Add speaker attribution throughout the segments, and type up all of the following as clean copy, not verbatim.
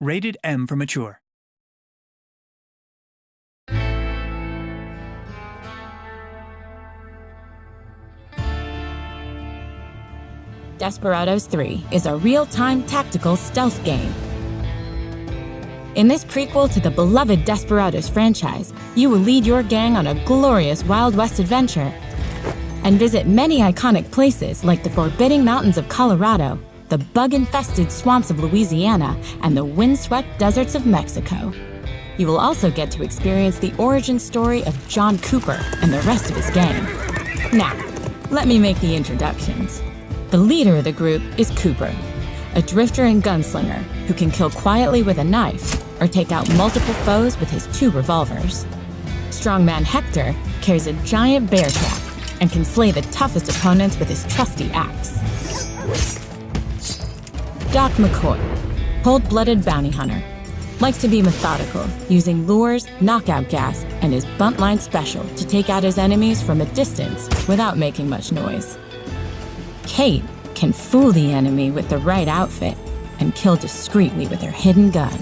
Speaker 1: Rated M for mature.
Speaker 2: Desperados III is a real-time tactical stealth game. In this prequel to the beloved Desperados franchise, you will lead your gang on a glorious Wild West adventure and visit many iconic places like the forbidding mountains of Colorado, the bug-infested swamps of Louisiana, and the windswept deserts of Mexico. You will also get to experience the origin story of John Cooper and the rest of his gang. Now, let me make the introductions. The leader of the group is Cooper, a drifter and gunslinger who can kill quietly with a knife or take out multiple foes with his 2 revolvers. Strongman Hector carries a giant bear trap and can slay the toughest opponents with his trusty axe. Doc McCoy, cold-blooded bounty hunter, likes to be methodical, using lures, knockout gas, and his buntline special to take out his enemies from a distance without making much noise. Kate can fool the enemy with the right outfit and kill discreetly with her hidden gun.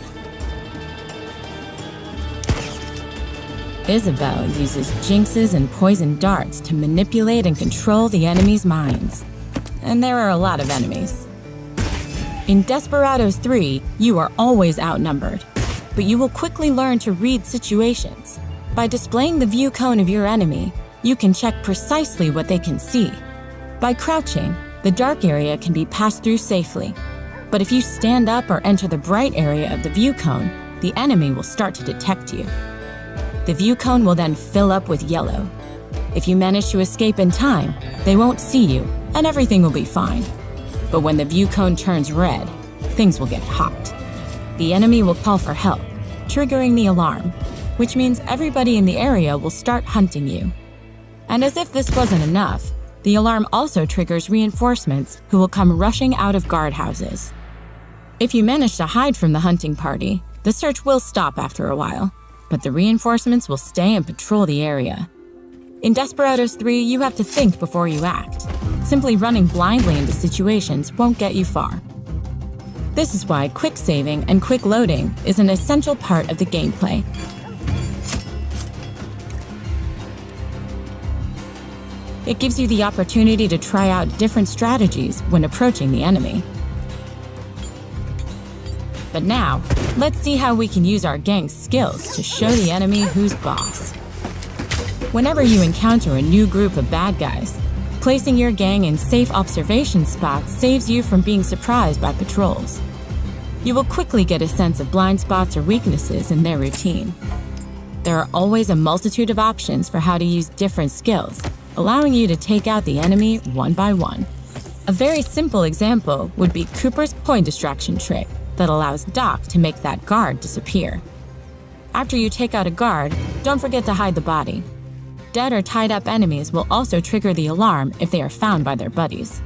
Speaker 2: Isabel uses jinxes and poison darts to manipulate and control the enemy's minds. And there are a lot of enemies. In Desperados III, you are always outnumbered, but you will quickly learn to read situations. By displaying the view cone of your enemy, you can check precisely what they can see. By crouching, the dark area can be passed through safely. But if you stand up or enter the bright area of the view cone, the enemy will start to detect you. The view cone will then fill up with yellow. If you manage to escape in time, they won't see you, and everything will be fine. But when the view cone turns red, things will get hot. The enemy will call for help, triggering the alarm, which means everybody in the area will start hunting you. And as if this wasn't enough, the alarm also triggers reinforcements who will come rushing out of guardhouses. If you manage to hide from the hunting party, the search will stop after a while, but the reinforcements will stay and patrol the area. In Desperados III, you have to think before you act. Simply running blindly into situations won't get you far. This is why quick saving and quick loading is an essential part of the gameplay. It gives you the opportunity to try out different strategies when approaching the enemy. But now, let's see how we can use our gang's skills to show the enemy who's boss. Whenever you encounter a new group of bad guys, placing your gang in safe observation spots saves you from being surprised by patrols. You will quickly get a sense of blind spots or weaknesses in their routine. There are always a multitude of options for how to use different skills, allowing you to take out the enemy one by one. A very simple example would be Cooper's coin distraction trick that allows Doc to make that guard disappear. After you take out a guard, don't forget to hide the body. Dead or tied up enemies will also trigger the alarm if they are found by their buddies.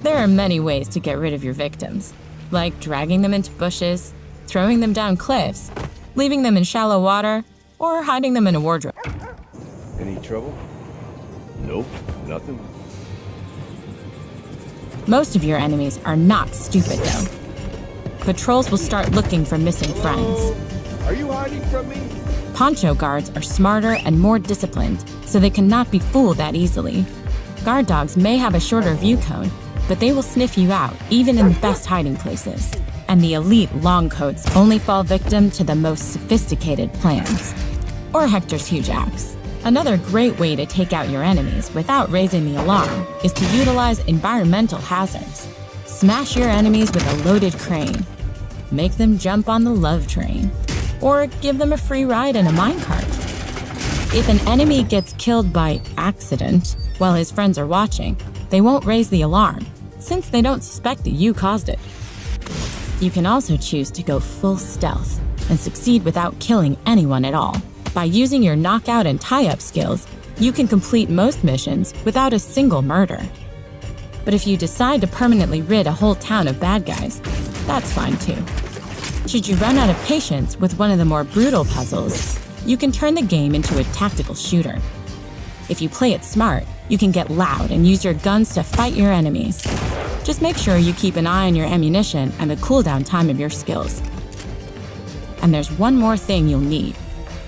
Speaker 2: There are many ways to get rid of your victims, like dragging them into bushes, throwing them down cliffs, leaving them in shallow water, or hiding them in a wardrobe.
Speaker 3: Any trouble? Nope, nothing.
Speaker 2: Most of your enemies are not stupid, though. Patrols will start looking for missing friends.
Speaker 3: Are you hiding from me?
Speaker 2: Poncho guards are smarter and more disciplined, so they cannot be fooled that easily. Guard dogs may have a shorter view cone, but they will sniff you out even in the best hiding places. And the elite longcoats only fall victim to the most sophisticated plans. Or Hector's huge axe. Another great way to take out your enemies without raising the alarm is to utilize environmental hazards. Smash your enemies with a loaded crane. Make them jump on the love train. Or give them a free ride in a minecart. If an enemy gets killed by accident while his friends are watching, they won't raise the alarm, since they don't suspect that you caused it. You can also choose to go full stealth and succeed without killing anyone at all. By using your knockout and tie-up skills, you can complete most missions without a single murder. But if you decide to permanently rid a whole town of bad guys, that's fine too. Should you run out of patience with one of the more brutal puzzles, you can turn the game into a tactical shooter. If you play it smart, you can get loud and use your guns to fight your enemies. Just make sure you keep an eye on your ammunition and the cooldown time of your skills. And there's one more thing you'll need.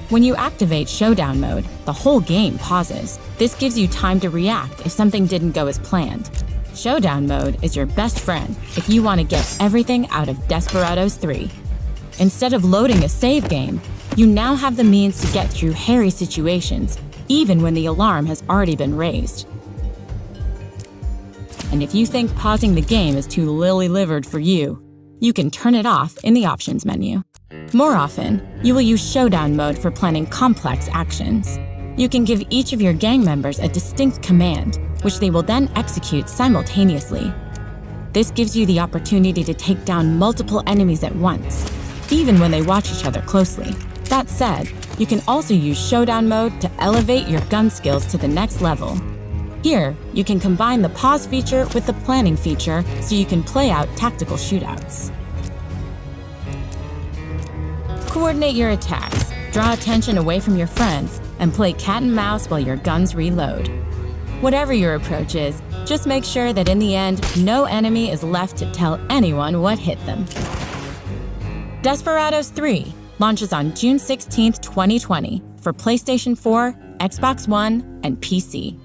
Speaker 2: When you activate Showdown mode, the whole game pauses. This gives you time to react if something didn't go as planned. Showdown mode is your best friend if you want to get everything out of Desperados 3. Instead of loading a save game, you now have the means to get through hairy situations, even when the alarm has already been raised. And if you think pausing the game is too lily-livered for you, you can turn it off in the options menu. More often, you will use Showdown mode for planning complex actions. You can give each of your gang members a distinct command, which they will then execute simultaneously. This gives you the opportunity to take down multiple enemies at once, even when they watch each other closely. That said, you can also use Showdown mode to elevate your gun skills to the next level. Here, you can combine the pause feature with the planning feature so you can play out tactical shootouts. Coordinate your attacks, draw attention away from your friends, and play cat and mouse while your guns reload. Whatever your approach is, just make sure that in the end, no enemy is left to tell anyone what hit them. Desperados 3 launches on June 16, 2020 for PlayStation 4, Xbox One, and PC.